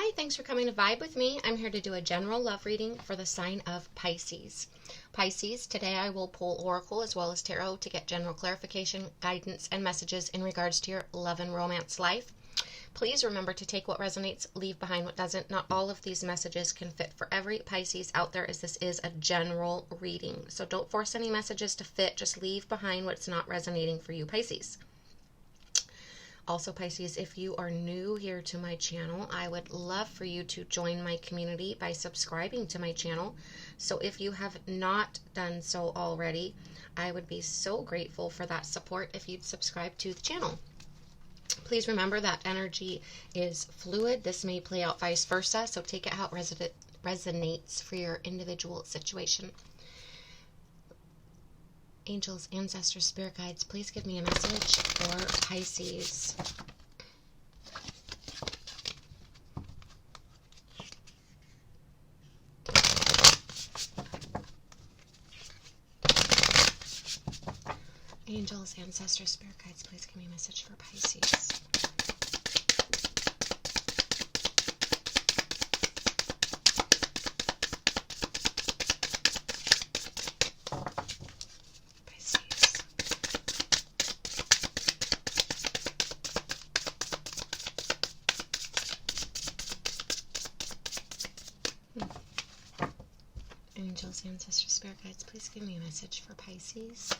Hi, thanks for coming to Vibe with me. I'm here to do a general love reading for the sign of Pisces. Pisces, today I will pull Oracle as well as Tarot to get general clarification, guidance, and messages in regards to your love and romance life. Please remember to take what resonates, leave behind what doesn't. Not all of these messages can fit for every Pisces out there, as this is a general reading. So don't force any messages to fit, just leave behind what's not resonating for you, Pisces. Also, Pisces, if you are new here to my channel, I would love for you to join my community by subscribing to my channel. So if you have not done so already, I would be so grateful for that support if you'd subscribe to the channel. Please remember that energy is fluid. This may play out vice versa, so take it how it resonates for your individual situation. Angels, ancestors, spirit guides, please give me a message for Pisces. Angels, ancestors, spirit guides, please give me a message for Pisces. Angels, ancestors, spirit guides, please give me a message for Pisces.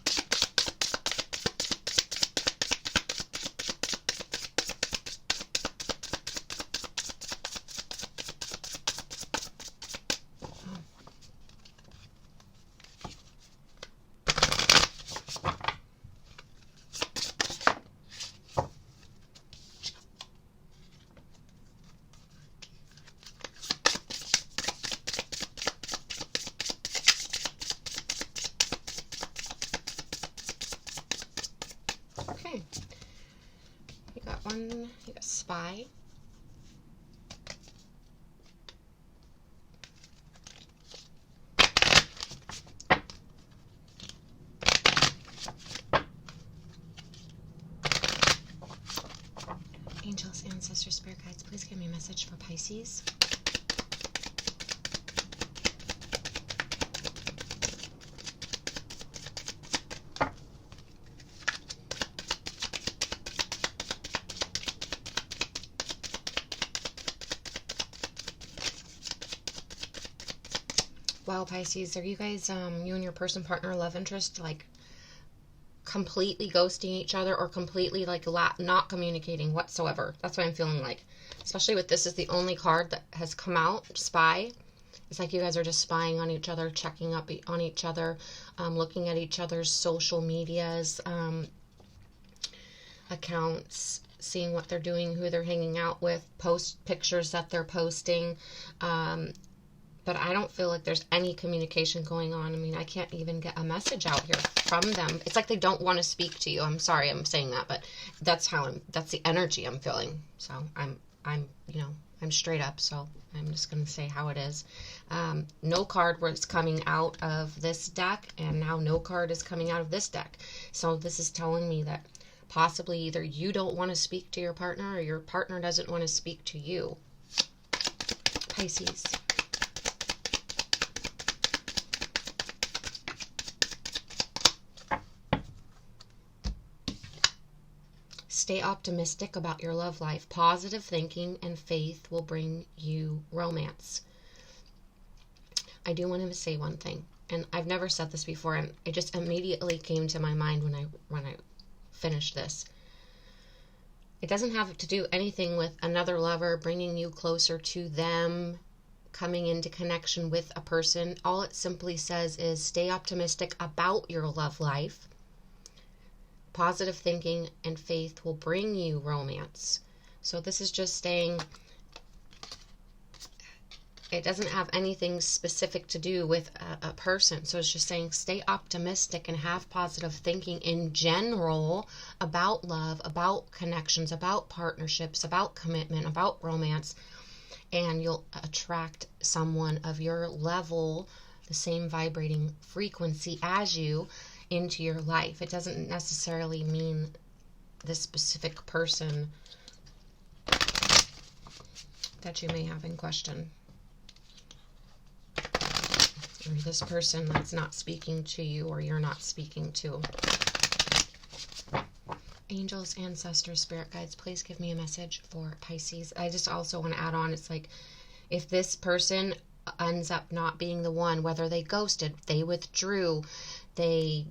Okay, you got one, you got spy. Angels, ancestors, spirit guides, please give me a message for Pisces. Wow, Pisces, are you guys, you and your person, partner, love interest, like completely ghosting each other or completely like not communicating whatsoever? That's what I'm feeling like. Especially with this is the only card that has come out, spy. It's like you guys are just spying on each other, checking up on each other, looking at each other's social medias, accounts, seeing what they're doing, who they're hanging out with, post pictures that they're posting. But I don't feel like there's any communication going on. I mean, I can't even get a message out here from them. It's like they don't want to speak to you. I'm sorry I'm saying that, but that's the energy I'm feeling. So I'm straight up, so I'm just going to say how it is. No card was coming out of this deck, and now no card is coming out of this deck. So this is telling me that possibly either you don't want to speak to your partner or your partner doesn't want to speak to you. Pisces. Stay optimistic about your love life. Positive thinking and faith will bring you romance. I do want to say one thing, and I've never said this before, and it just immediately came to my mind when I finished this. It doesn't have to do anything with another lover bringing you closer to them, coming into connection with a person. All it simply says is stay optimistic about your love life. Positive thinking and faith will bring you romance. So this is just saying it doesn't have anything specific to do with a person. So it's just saying stay optimistic and have positive thinking in general about love, about connections, about partnerships, about commitment, about romance, and you'll attract someone of your level, the same vibrating frequency as you, into your life. It doesn't necessarily mean this specific person that you may have in question. Or this person that's not speaking to you, or you're not speaking to. Angels, ancestors, spirit guides, please give me a message for Pisces. I just also want to add on, it's like, if this person ends up not being the one, whether they ghosted, they withdrew, they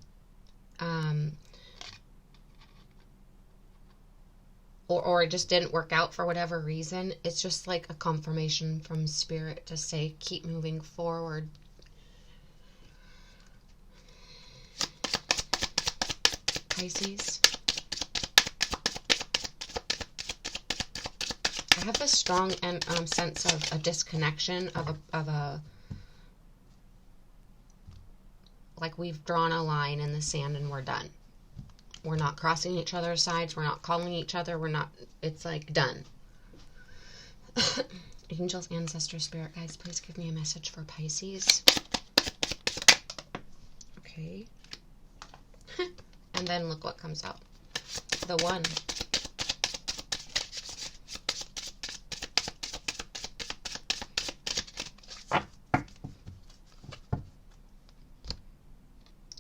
or it just didn't work out for whatever reason, it's just like a confirmation from spirit to say keep moving forward. Pisces, I have this strong sense of a disconnection, of a like we've drawn a line in the sand and we're done. We're not crossing each other's sides. We're not calling each other. We're not, it's like done. Angels, ancestors, spirit guides, please give me a message for Pisces. Okay. And then look what comes out. The one.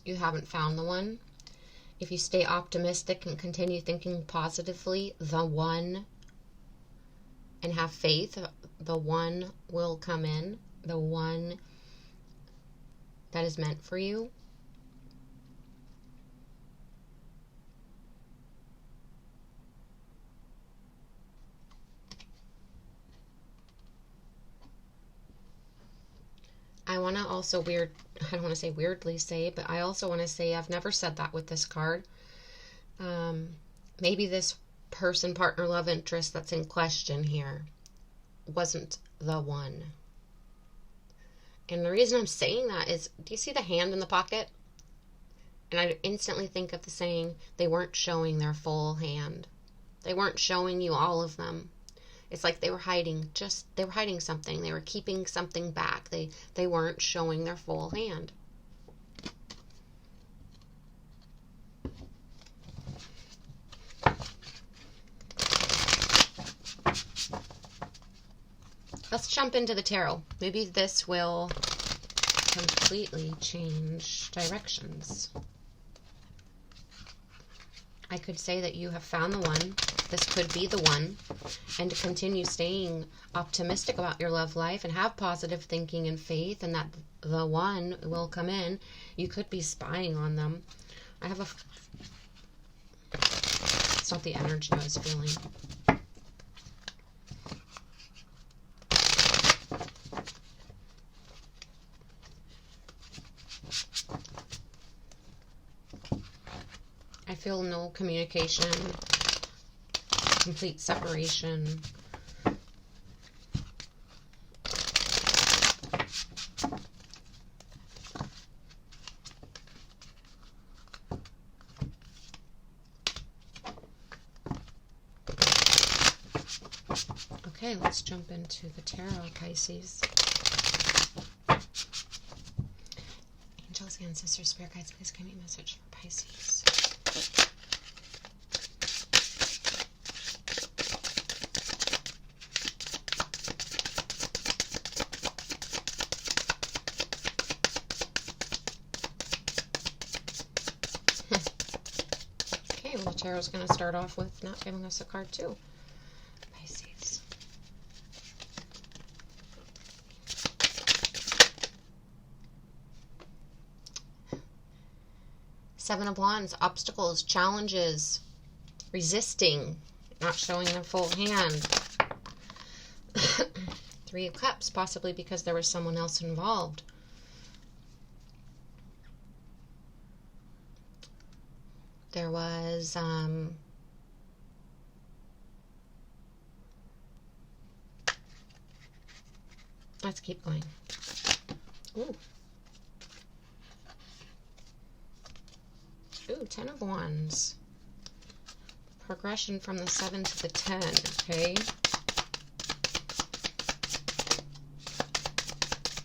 You haven't found the one. If you stay optimistic and continue thinking positively, the one, and have faith, the one will come in, the one that is meant for you. I want to also I don't want to say weirdly say, but I also want to say I've never said that with this card. Maybe this person, partner, love interest that's in question here wasn't the one. And the reason I'm saying that is, do you see the hand in the pocket? And I instantly think of the saying, they weren't showing their full hand. They weren't showing you all of them. It's like they were hiding something. They were keeping something back. They weren't showing their full hand. Let's jump into the tarot. Maybe this will completely change directions. I could say that you have found the one. This could be the one. And to continue staying optimistic about your love life and have positive thinking and faith, and that the one will come in. You could be spying on them. It's not the energy I was feeling. I feel no communication, complete separation. Okay, let's jump into the tarot, Pisces. Angels, ancestors, spirit guides, please give me a message for Pisces. Okay, well, the tarot's going to start off with not giving us a card too. Pisces. Seven of Wands, obstacles, challenges, resisting, not showing their full hand. Three of Cups, possibly because there was someone else involved. There was, let's keep going. Ooh. Ooh, 10 of Wands. Progression from the 7 to the 10, okay?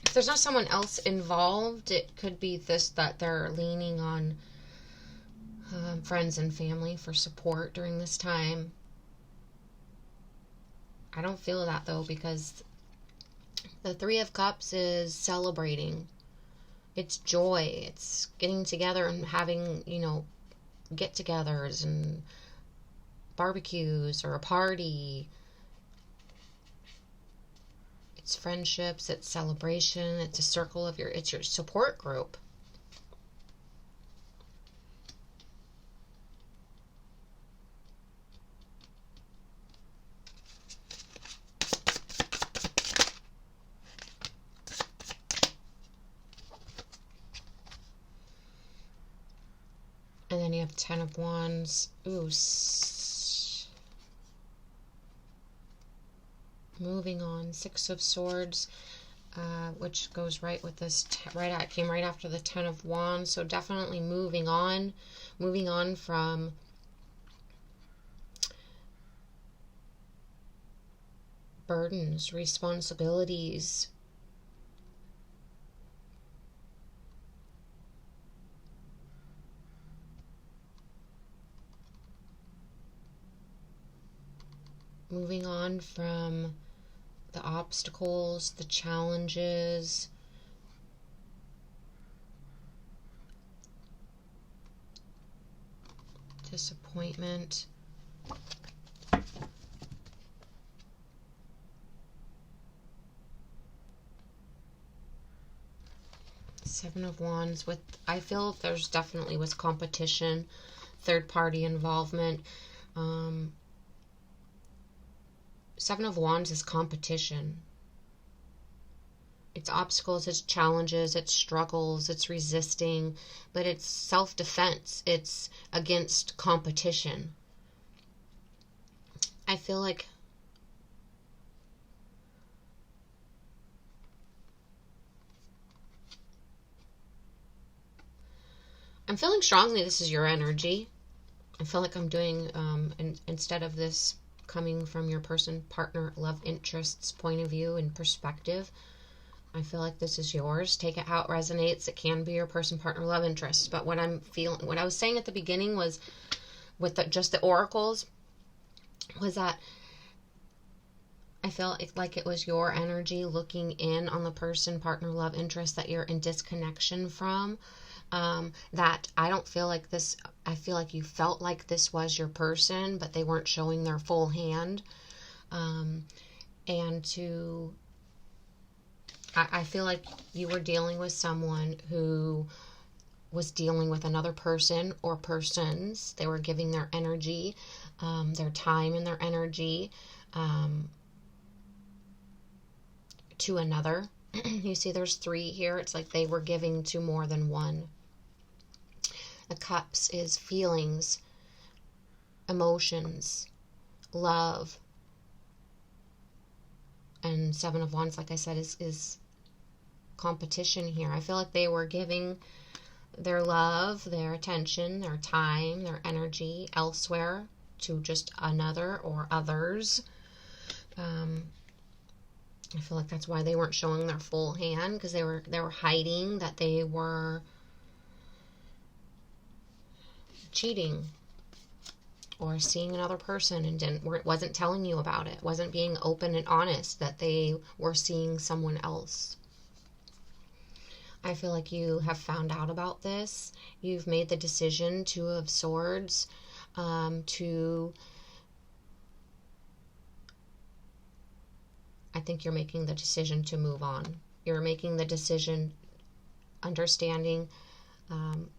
If there's not someone else involved, it could be this, that they're leaning on friends and family for support during this time. I don't feel that though, because the Three of Cups is celebrating. It's joy. It's getting together and having, get-togethers and barbecues or a party. It's friendships, it's celebration, it's a circle of it's your support group. And then you have Ten of Wands. Ooh, moving on. Six of Swords, which goes right with this. Came right after the Ten of Wands. So definitely moving on from burdens, responsibilities. Moving on from the obstacles, the challenges, disappointment. Seven of Wands. I feel there's definitely was competition, third party involvement. Seven of Wands is competition. It's obstacles, it's challenges, it's struggles, it's resisting, but it's self-defense. It's against competition. I feel like I'm feeling strongly this is your energy. I feel like I'm doing, instead of this coming from your person, partner, love interests point of view and perspective, I feel like this is yours. Take it how it resonates. It can be your person, partner, love interests. But what I'm feeling, what I was saying at the beginning was, with just the oracles, was that I felt like it was your energy looking in on the person, partner, love interest that you're in disconnection from. That I don't feel like this, I feel like you felt like this was your person, but they weren't showing their full hand. I feel like you were dealing with someone who was dealing with another person or persons. They were giving their energy, their time and their energy to another. You see there's three here. It's like they were giving to more than one. The Cups is feelings, emotions, love. And Seven of Wands, like I said, is competition here. I feel like they were giving their love, their attention, their time, their energy elsewhere to just another or others. I feel like that's why they weren't showing their full hand, because they were hiding that they were cheating or seeing another person and wasn't telling you about it, wasn't being open and honest that they were seeing someone else. I feel like you have found out about this. You've made the decision, Two of Swords, I think you're making the decision to move on. You're making the decision, understanding,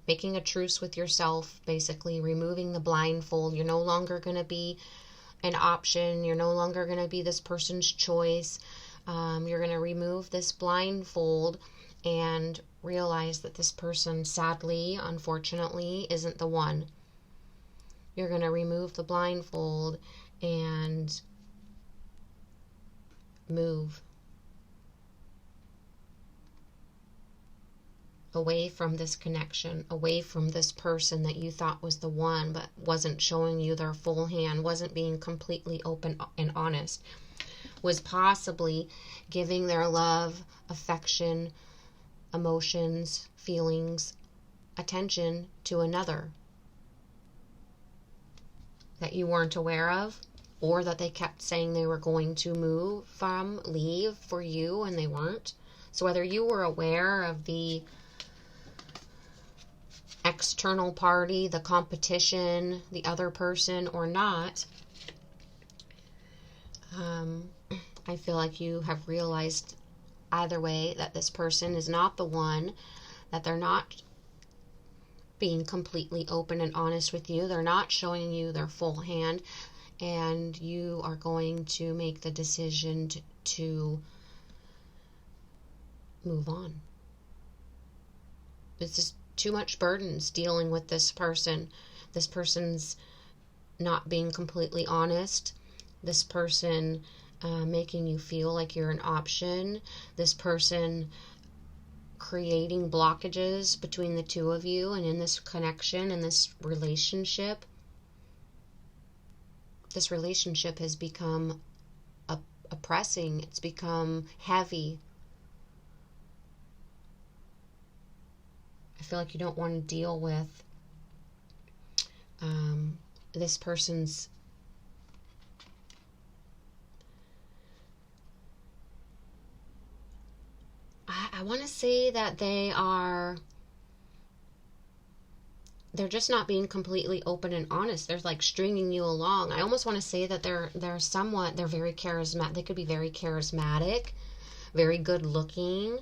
making a truce with yourself, basically removing the blindfold. You're no longer going to be an option. You're no longer going to be this person's choice. You're going to remove this blindfold and realize that this person, sadly, unfortunately, isn't the one. You're going to remove the blindfold and move away from this connection, away from this person that you thought was the one but wasn't showing you their full hand, wasn't being completely open and honest, was possibly giving their love, affection, emotions, feelings, attention to another that you weren't aware of. or that they kept saying they were going to leave for you and they weren't. So whether you were aware of the external party, the competition, the other person or not, I feel like you have realized either way that this person is not the one, that they're not being completely open and honest with you. They're not showing you their full hand, and you are going to make the decision to move on. This is too much burdens dealing with this person. This person's not being completely honest. This person making you feel like you're an option. This person creating blockages between the two of you and in this connection, in this relationship. This relationship has become oppressing. It's become heavy. I feel like you don't want to deal with this person's I want to say that they're just not being completely open and honest. They're like stringing you along. I almost want to say that they're very charismatic. They could be very charismatic, very good looking,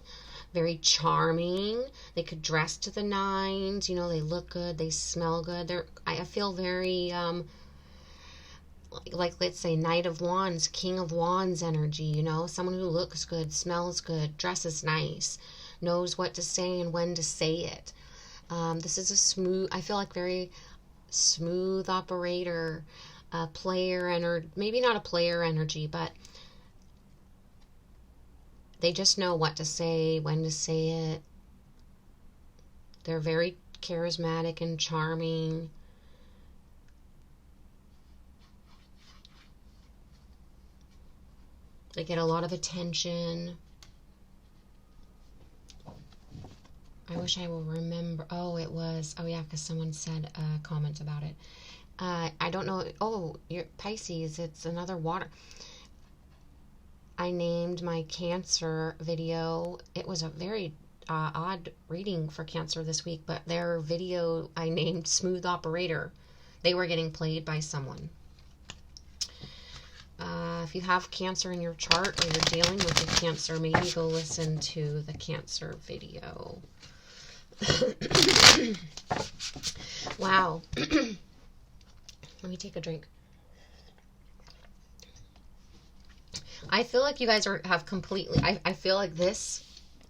very charming. They could dress to the nines. You know, they look good. They smell good. I feel very like, let's say, Knight of Wands, King of Wands energy, you know, someone who looks good, smells good, dresses nice, knows what to say and when to say it. This is I feel like very smooth operator, player, and maybe not a player energy, but they just know what to say, when to say it. They're very charismatic and charming. They get a lot of attention. I wish I will remember. Oh, yeah, because someone said a comment about it. I don't know. Oh, you're Pisces. It's another water. I named my Cancer video. It was a very odd reading for Cancer this week, but their video I named Smooth Operator. They were getting played by someone. If you have Cancer in your chart or you're dealing with a Cancer, maybe go listen to the Cancer video. Wow. Let me take a drink. I feel like you guys have completely, I feel like this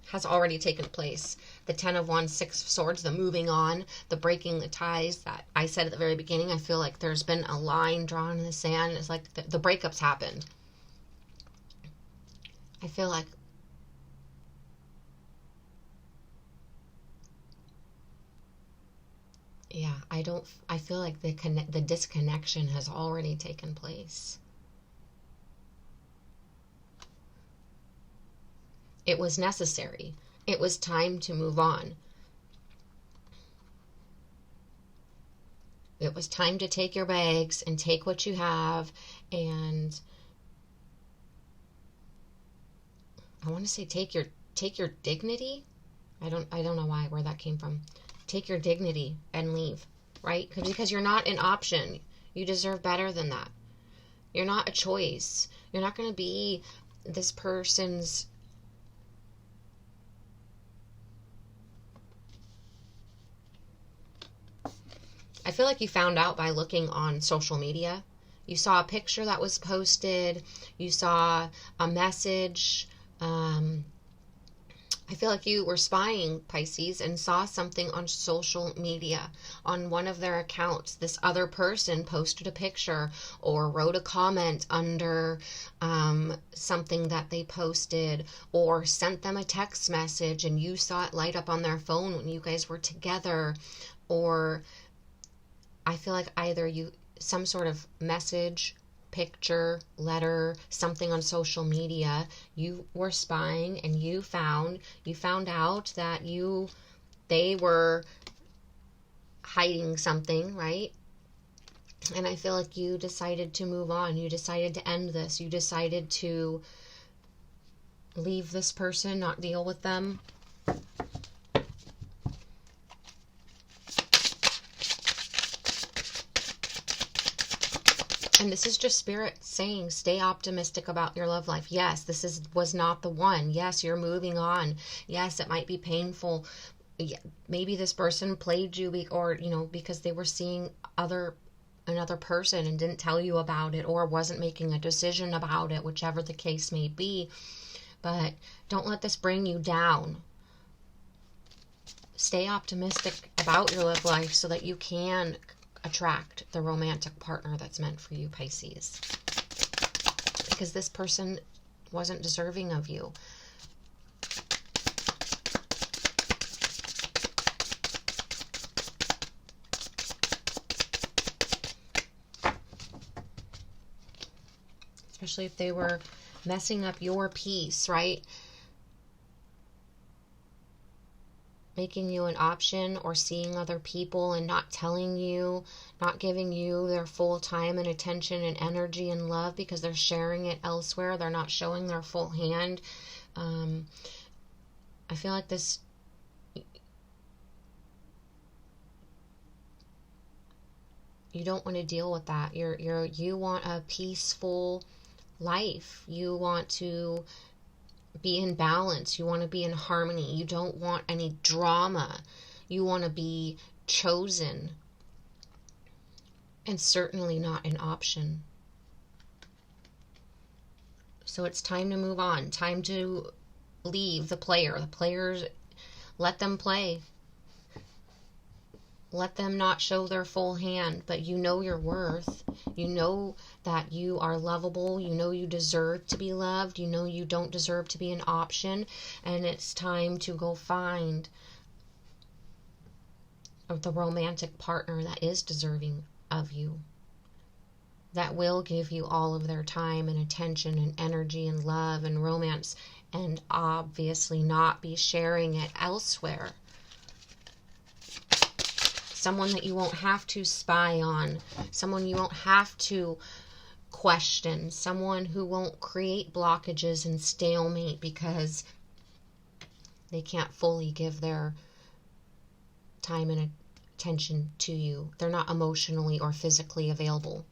has already taken place. The 10 of Wands, 6 of Swords, the moving on, the breaking the ties that I said at the very beginning. I feel like there's been a line drawn in the sand. It's like the breakups happened. I feel like I feel like the disconnection has already taken place. It was necessary. It was time to move on. It was time to take your bags and take what you have, and I want to say take your dignity. I don't know where that came from. Take your dignity and leave, right? Because you're not an option. You deserve better than that. You're not a choice. You're not going to be this person's I feel like you found out by looking on social media. You saw a picture that was posted. You saw a message. I feel like you were spying, Pisces, and saw something on social media. On one of their accounts, this other person posted a picture or wrote a comment under something that they posted, or sent them a text message and you saw it light up on their phone when you guys were together. Or I feel like either some sort of message, picture, letter, something on social media, you were spying and you found out that they were hiding something, right? And I feel like you decided to move on. You decided to end this. You decided to leave this person, not deal with them. And this is just Spirit saying, stay optimistic about your love life. Yes, this was not the one. Yes, you're moving on. Yes, it might be painful. Maybe this person played you because they were seeing another person and didn't tell you about it, or wasn't making a decision about it, whichever the case may be. But don't let this bring you down. Stay optimistic about your love life so that you can attract the romantic partner that's meant for you, Pisces. Because this person wasn't deserving of you. Especially if they were messing up your peace, right? Making you an option, or seeing other people and not telling you, not giving you their full time and attention and energy and love because they're sharing it elsewhere. They're not showing their full hand. I feel like this, you don't want to deal with that. You want a peaceful life. You want to be in balance. You want to be in harmony. You don't want any drama. You want to be chosen, and certainly not an option. So it's time to move on. Time to leave the player. The players, let them play. Let them not show their full hand, but you know your worth. You know that you are lovable. You know you deserve to be loved. You know you don't deserve to be an option. And it's time to go find the romantic partner that is deserving of you, that will give you all of their time and attention and energy and love and romance, and obviously not be sharing it elsewhere. Someone that you won't have to spy on. Someone you won't have to question. Someone who won't create blockages and stalemate because they can't fully give their time and attention to you. They're not emotionally or physically available.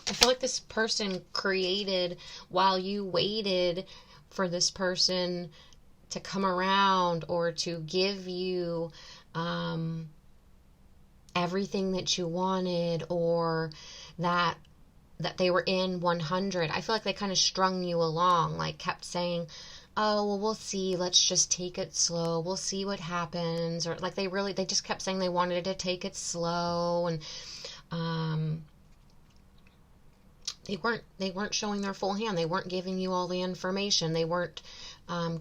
I feel like this person created, while you waited for this person to come around or to give you everything that you wanted, or that they were in 100. I feel like they kind of strung you along, like kept saying, oh, well, we'll see, let's just take it slow, we'll see what happens, or like they just kept saying they wanted to take it slow, and they weren't showing their full hand. They weren't giving you all the information. They weren't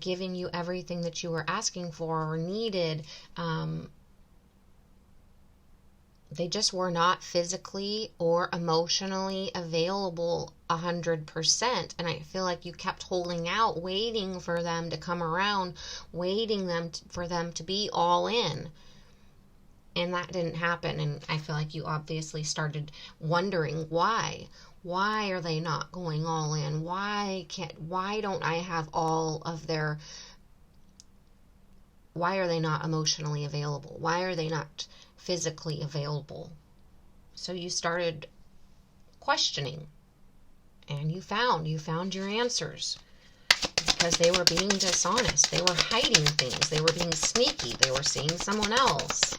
giving you everything that you were asking for or needed. They just were not physically or emotionally available 100%. And I feel like you kept holding out, waiting for them to come around, for them to be all in. And that didn't happen. And I feel like you obviously started wondering why. Why are they not going all in? Why don't I have all of their... Why are they not emotionally available? Why are they not physically available? So you started questioning, and you found your answers, because they were being dishonest. They were hiding things. They were being sneaky. They were seeing someone else.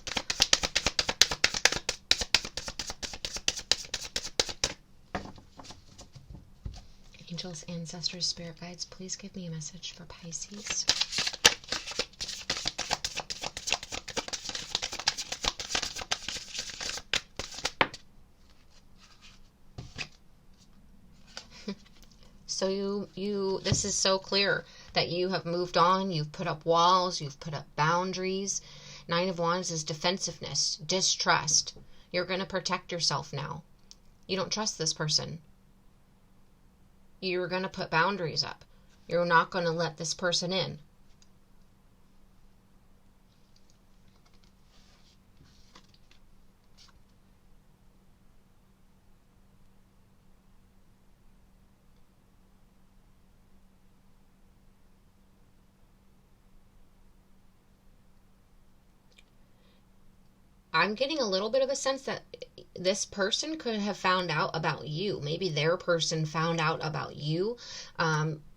Angels, ancestors, spirit guides, please give me a message for Pisces. So this is so clear that you have moved on. You've put up walls. You've put up boundaries. 9 of Wands is defensiveness, distrust. You're going to protect yourself now. You don't trust this person. You're going to put boundaries up. You're not going to let this person in. I'm getting a little bit of a sense that this person could have found out about you. Maybe their person found out about you.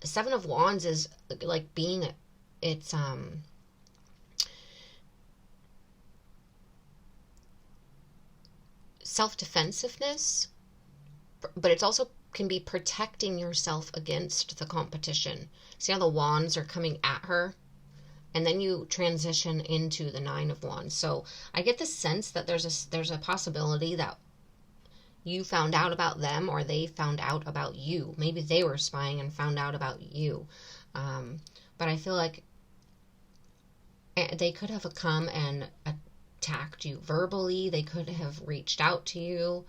Seven of Wands is like being, it's self-defensiveness, but it's also can be protecting yourself against the competition. See how the wands are coming at her? And then you transition into the Nine of Wands. So I get the sense that there's a possibility that you found out about them, or they found out about you. Maybe they were spying and found out about you. But I feel like they could have come and attacked you verbally. They could have reached out to you.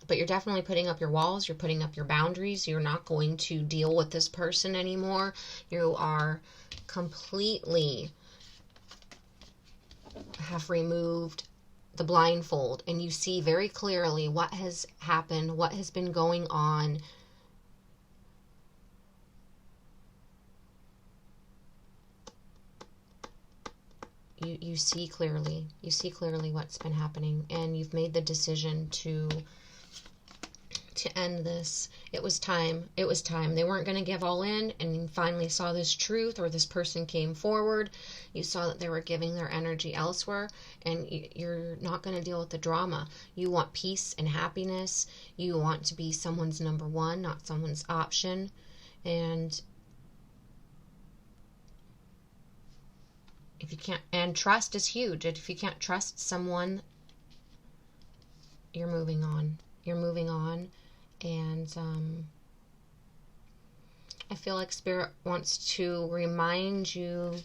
But you're definitely putting up your walls. You're putting up your boundaries. You're not going to deal with this person anymore. You are completely have removed the blindfold, and you see very clearly what has happened, what has been going on. You see clearly. You see clearly what's been happening, and you've made the decision to end this. It was time. It was time. They weren't going to give all in, and you finally saw this truth, or this person came forward. You saw that they were giving their energy elsewhere, and you're not going to deal with the drama. You want peace and happiness. You want to be someone's number one, not someone's option. And if you can't, and trust is huge. If you can't trust someone, you're moving on. You're moving on. And I feel like Spirit wants to remind you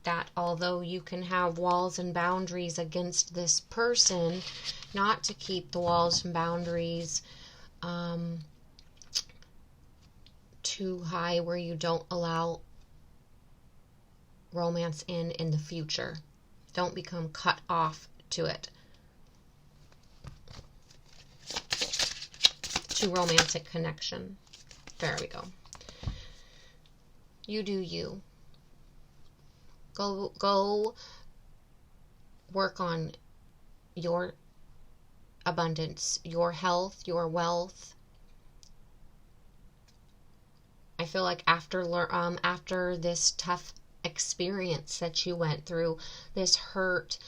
that although you can have walls and boundaries against this person, not to keep the walls and boundaries too high where you don't allow romance in the future. Don't become cut off to it. Romantic connection. There we go. You do you. Go work on your abundance, your health, your wealth. I feel like after this tough experience that you went through, this hurt,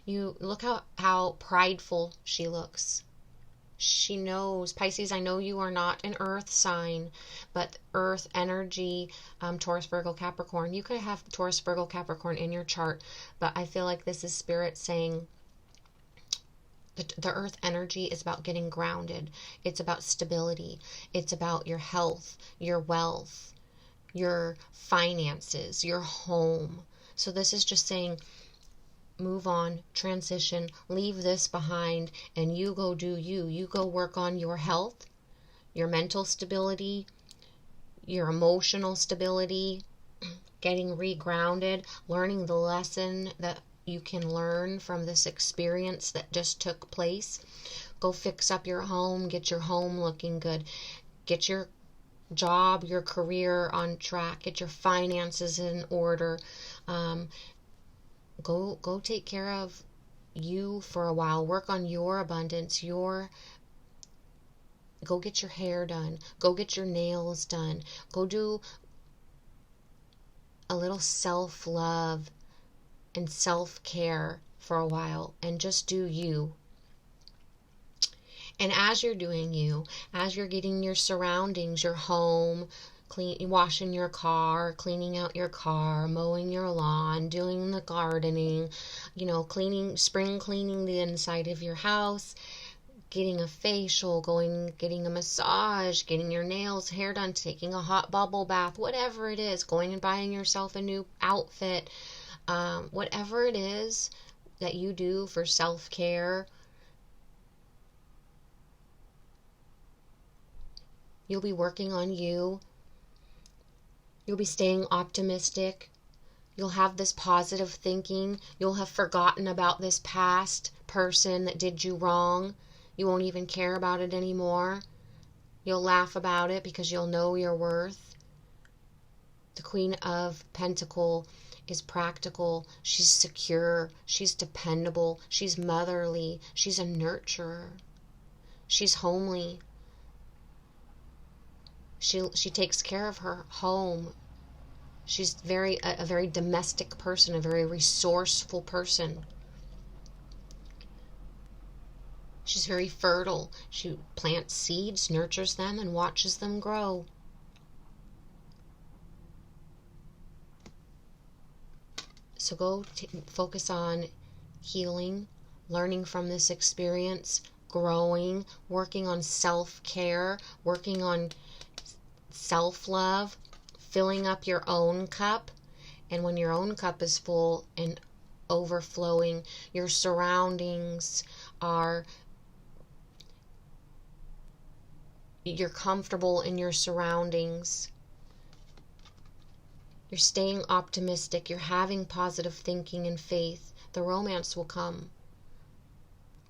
you look how prideful she looks. She knows, Pisces, I know you are not an earth sign, but earth energy, Taurus, Virgo, Capricorn. You could have Taurus, Virgo, Capricorn in your chart, but I feel like this is Spirit saying the earth energy is about getting grounded. It's about stability. It's about your health, your wealth, your finances, your home. So this is just saying, move on, transition, leave this behind, and you go do you. You go work on your health, your mental stability, your emotional stability, getting regrounded, learning the lesson that you can learn from this experience that just took place. Go fix up your home, get your home looking good, get your job, your career on track, get your finances in order. Go take care of you for a while. Work on your abundance. Go get your hair done. Go get your nails done. Go do a little self-love and self-care for a while, and just do you. And as you're doing you, as you're getting your surroundings, your home, washing your car, cleaning out your car, mowing your lawn, doing the gardening, spring cleaning the inside of your house, getting a facial, getting a massage, getting your nails, hair done, taking a hot bubble bath, whatever it is, going and buying yourself a new outfit, whatever it is that you do for self-care, you'll be working on you. You'll be staying optimistic. You'll have this positive thinking. You'll have forgotten about this past person that did you wrong. You won't even care about it anymore. You'll laugh about it because you'll know your worth. The Queen of Pentacles is practical. She's secure. She's dependable. She's motherly. She's a nurturer. She's homely. She takes care of her home. She's a very domestic person, a very resourceful person. She's very fertile. She plants seeds, nurtures them, and watches them grow. So go focus on healing, learning from this experience, growing, working on self-care, working on self-love, filling up your own cup. And when your own cup is full and overflowing, your surroundings are, you're comfortable in your surroundings. You're staying optimistic. You're having positive thinking and faith. The romance will come.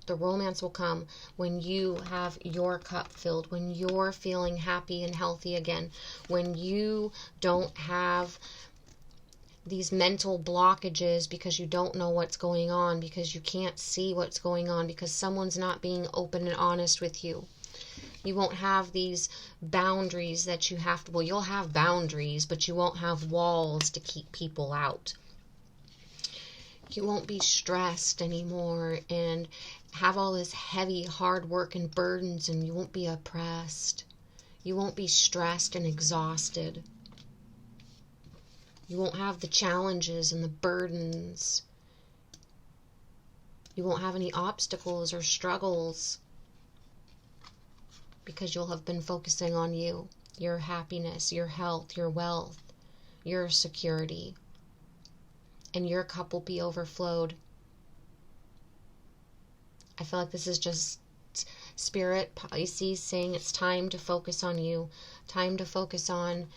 The romance will come when you have your cup filled, when you're feeling happy and healthy again, when you don't have these mental blockages because you don't know what's going on, because you can't see what's going on, because someone's not being open and honest with you. You won't have these boundaries that you have to, well, you'll have boundaries, but you won't have walls to keep people out. You won't be stressed anymore and have all this heavy hard work and burdens, and you won't be oppressed. You won't be stressed and exhausted. You won't have the challenges and the burdens. You won't have any obstacles or struggles because you'll have been focusing on you, your happiness, your health, your wealth, your security. And your cup will be overflowed. I feel like this is just Spirit, Pisces, saying it's time to focus on you. Time to focus on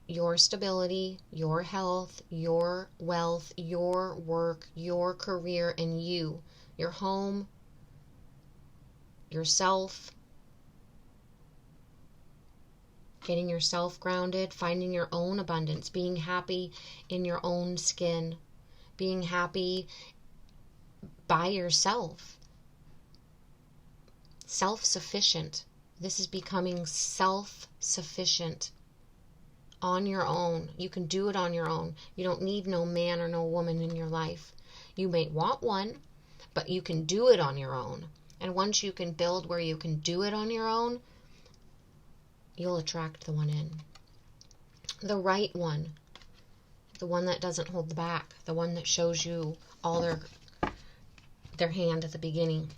your stability, your health, your wealth, your work, your career, and you. Your home, yourself. Getting yourself grounded, finding your own abundance, being happy in your own skin, being happy by yourself, self-sufficient. This is becoming self-sufficient on your own. You can do it on your own. You don't need no man or no woman in your life. You may want one, but you can do it on your own. And once you can build where you can do it on your own, you'll attract the one in. The right one. The one that doesn't hold back. The one that shows you all their hand at the beginning.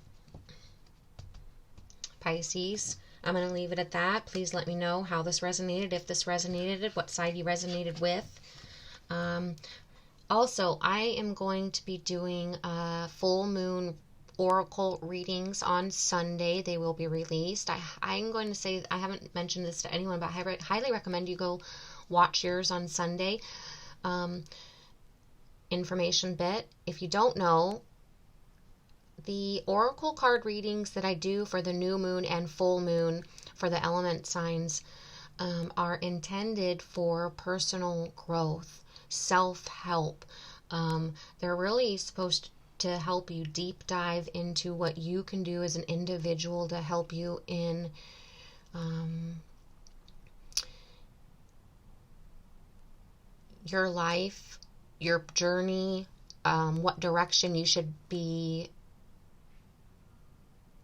Pisces, I'm going to leave it at that. Please let me know how this resonated, if this resonated, what side you resonated with. Also, I am going to be doing full moon oracle readings on Sunday. They will be released. I'm going to say, I haven't mentioned this to anyone, but I highly recommend you go watch yours on Sunday. Information bit. If you don't know, the oracle card readings that I do for the new moon and full moon for the element signs are intended for personal growth, self-help. They're really supposed to help you deep dive into what you can do as an individual to help you in your life, your journey, what direction you should be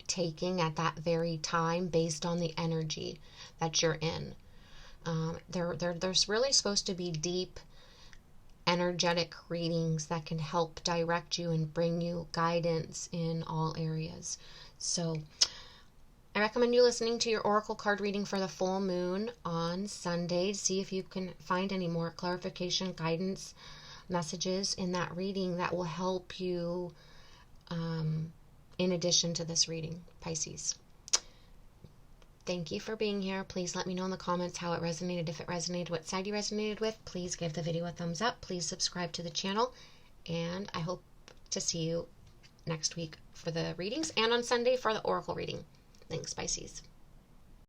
taking at that very time based on the energy that you're in. There's really supposed to be deep energetic readings that can help direct you and bring you guidance in all areas. So I recommend you listening to your oracle card reading for the full moon on Sunday. See if you can find any more clarification, guidance, messages in that reading that will help you in addition to this reading, Pisces. Thank you for being here. Please let me know in the comments how it resonated, if it resonated, what side you resonated with. Please give the video a thumbs up. Please subscribe to the channel. And I hope to see you next week for the readings and on Sunday for the oracle reading. Thanks, Pisces.